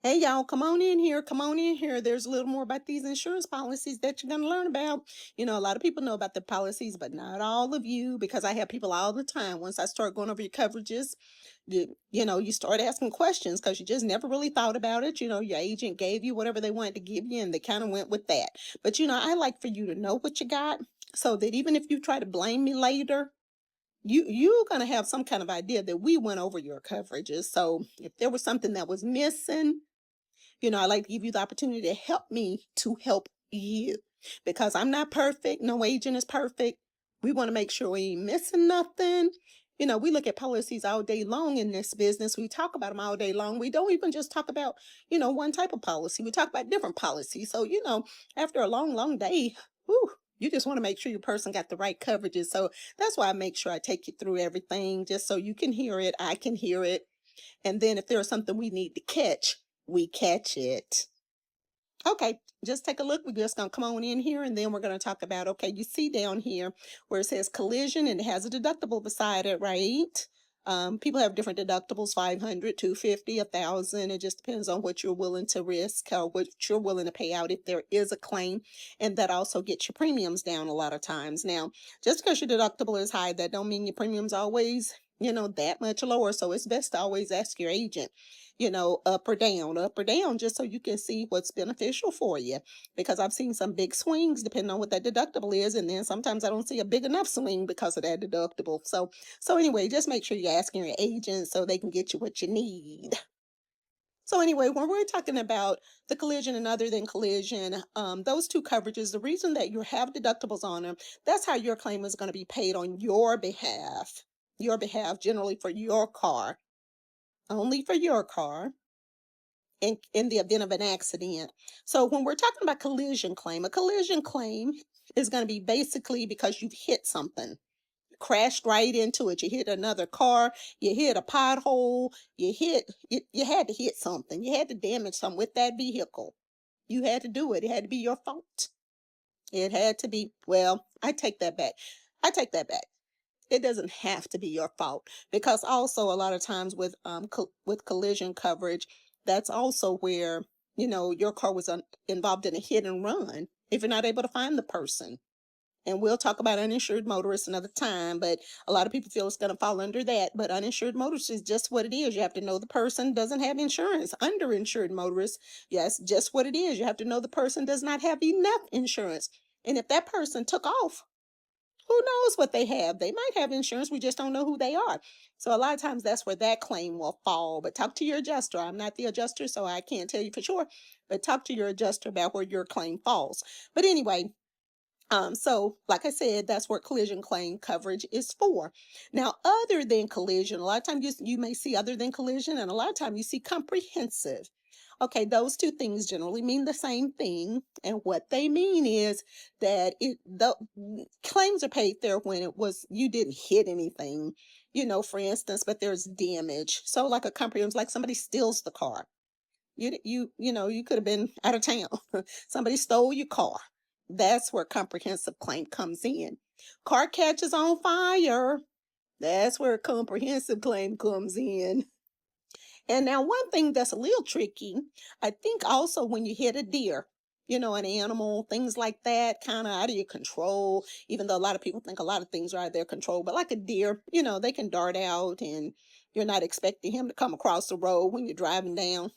Hey y'all, come on in here. Come on in here. There's a little more about these insurance policies that you're going to learn about. A lot of people know about the policies, but not all of you, because I have people all the time. Once I start going over your coverages, you start asking questions because you just never really thought about it. Your agent gave you whatever they wanted to give you, and they kind of went with that. But I like for you to know what you got so that even if you try to blame me later, you're going to have some kind of idea that we went over your coverages. So if there was something that was missing, I like to give you the opportunity to help me to help you because I'm not perfect. No agent is perfect. We want to make sure we ain't missing nothing. We look at policies all day long in this business. We talk about them all day long. We don't even just talk about, one type of policy. We talk about different policies. So, after a long, long day, whew, you just want to make sure your person got the right coverages. So that's why I make sure I take you through everything just so you can hear it. I can hear it. And then if there's something we need to catch, we catch it. Okay, just take a look. We're just going to come on in here and then we're going to talk about, okay, you see down here where it says collision and it has a deductible beside it, right? People have different deductibles, 500, 250, 1,000. It just depends on what you're willing to risk or what you're willing to pay out if there is a claim. And that also gets your premiums down a lot of times. Now, just because your deductible is high, that don't mean your premiums always, that much lower. So it's best to always ask your agent, up or down, just so you can see what's beneficial for you. Because I've seen some big swings depending on what that deductible is, and then sometimes I don't see a big enough swing because of that deductible. So anyway, just make sure you're asking your agent so they can get you what you need. So anyway, when we're talking about the collision and other than collision, those two coverages, the reason that you have deductibles on them, that's how your claim is going to be paid on your behalf. Your behalf, generally for your car, only for your car in the event of an accident. So when we're talking about collision claim, a collision claim is going to be basically because you've hit something, crashed right into it. You hit another car, you hit a pothole, you had to hit something. You had to damage something with that vehicle. You had to do it. It had to be your fault. It had to be, well, I take that back. I take that back. It doesn't have to be your fault because also a lot of times with with collision coverage, that's also where your car was involved in a hit and run. If you're not able to find the person, and we'll talk about uninsured motorists another time, but a lot of people feel it's going to fall under that. But uninsured motorists is just what it is. You have to know the person doesn't have insurance. Underinsured motorists, yes, just what it is. You have to know the person does not have enough insurance. And if that person took off, who knows what they have? They might have insurance. We just don't know who they are. So a lot of times that's where that claim will fall. But talk to your adjuster. I'm not the adjuster, so I can't tell you for sure. But talk to your adjuster about where your claim falls. But anyway, so like I said, that's what collision claim coverage is for. Now, other than collision, a lot of times you may see other than collision, and a lot of times you see comprehensive. Okay, those two things generally mean the same thing, and what they mean is that the claims are paid there when it was you didn't hit anything, for instance, but there's damage. So, like a comprehensive, like somebody steals the car. You could have been out of town. Somebody stole your car. That's where comprehensive claim comes in. Car catches on fire. That's where comprehensive claim comes in. And now one thing that's a little tricky, I think also when you hit a deer, an animal, things like that, kind of out of your control, even though a lot of people think a lot of things are out of their control, but like a deer, they can dart out and you're not expecting him to come across the road when you're driving down,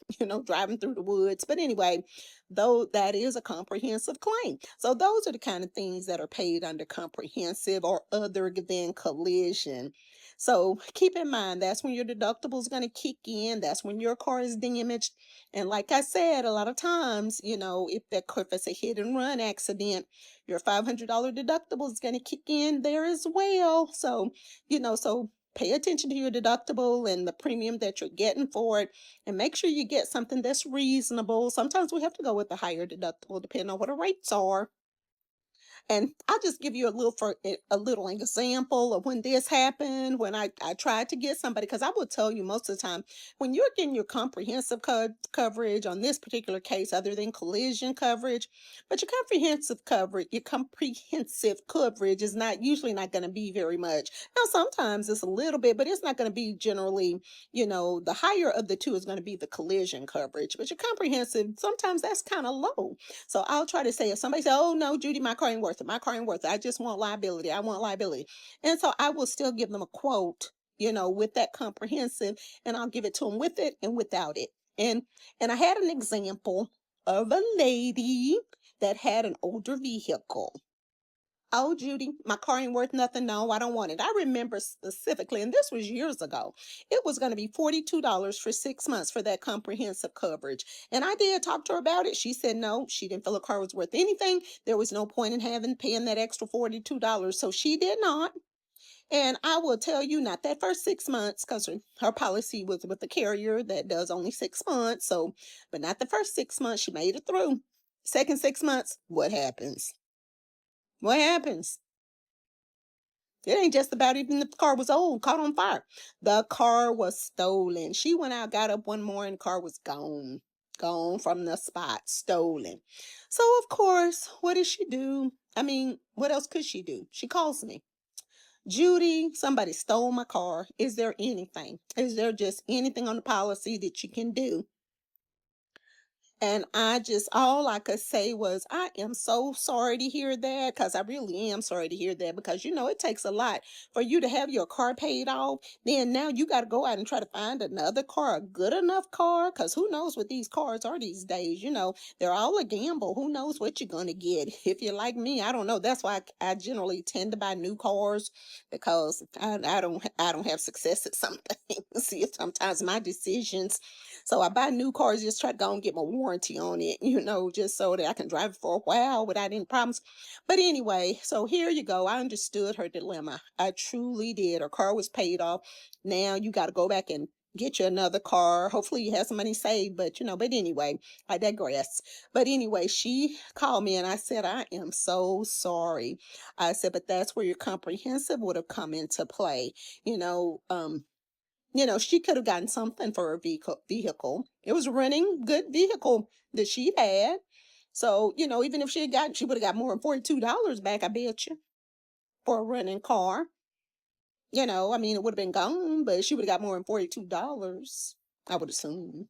driving through the woods. But anyway, though that is a comprehensive claim. So those are the kind of things that are paid under comprehensive or other than collision. So keep in mind, that's when your deductible is going to kick in. That's when your car is damaged. And like I said, a lot of times, if it's a hit and run accident, your $500 deductible is going to kick in there as well. So pay attention to your deductible and the premium that you're getting for it, and make sure you get something that's reasonable. Sometimes we have to go with a higher deductible depending on what our rates are. And I'll just give you a little example of when this happened, when I tried to get somebody, because I will tell you most of the time, when you're getting your comprehensive coverage on this particular case, other than collision coverage, but your comprehensive coverage is not usually not going to be very much. Now, sometimes it's a little bit, but it's not going to be generally, the higher of the two is going to be the collision coverage, but your comprehensive, sometimes that's kind of low. So I'll try to say, if somebody says, "Oh no, Judy, my car ain't worth it. My car ain't worth it. I just want liability. I want liability." And so I will still give them a quote, with that comprehensive, and I'll give it to them with it and without it. And I had an example of a lady that had an older vehicle. "Oh, Judy, my car ain't worth nothing. No, I don't want it." I remember specifically, and this was years ago, it was going to be $42 for 6 months for that comprehensive coverage. And I did talk to her about it. She said no, she didn't feel her car was worth anything. There was no point in paying that extra $42. So she did not. And I will tell you, not that first 6 months, because her policy was with the carrier that does only 6 months. So, but not the first 6 months. She made it through. Second 6 months, what happens? What happens? It ain't just about even if the car was old, caught on fire. The car was stolen. She went out, got up one morning, car was gone. Gone from the spot, stolen. So, of course, what does she do? I mean, what else could she do? She calls me. "Judy, somebody stole my car. Is there anything? Is there just anything on the policy that you can do?" And all I could say was, "I am so sorry to hear that," because I really am sorry to hear that, because, it takes a lot for you to have your car paid off. Then now you got to go out and try to find another car, a good enough car, because who knows what these cars are these days. They're all a gamble. Who knows what you're going to get? If you're like me, I don't know. That's why I generally tend to buy new cars, because I don't have success at some things. See, sometimes my decisions, so I buy new cars, just try to go and get my warranty on it, just so that I can drive it for a while without any problems. But anyway, so here you go. I understood her dilemma. I truly did. Her car was paid off. Now you got to go back and get you another car. Hopefully you have some money saved, but anyway, I digress. But anyway, she called me and I said, "I am so sorry." I said, "But that's where your comprehensive would have come into play. You know, um, she could have gotten something for her vehicle. It was a running good vehicle that she had. So, even if she would have got more than $42 back, I bet you, for a running car. I mean, it would have been gone, but she would have got more than $42, I would assume.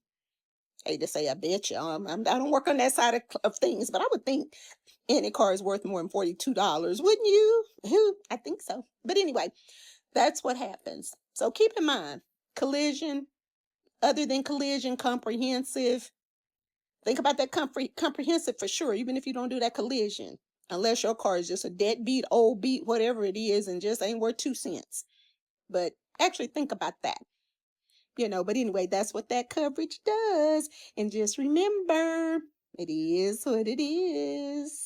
Hate to say I bet you. I don't work on that side of things, but I would think any car is worth more than $42, wouldn't you? I think so. But anyway, that's what happens. So keep in mind, collision, other than collision, comprehensive. Think about that comprehensive for sure, even if you don't do that collision, unless your car is just a deadbeat, old beat, whatever it is, and just ain't worth 2 cents. But actually think about that. But anyway, that's what that coverage does. And just remember, it is what it is.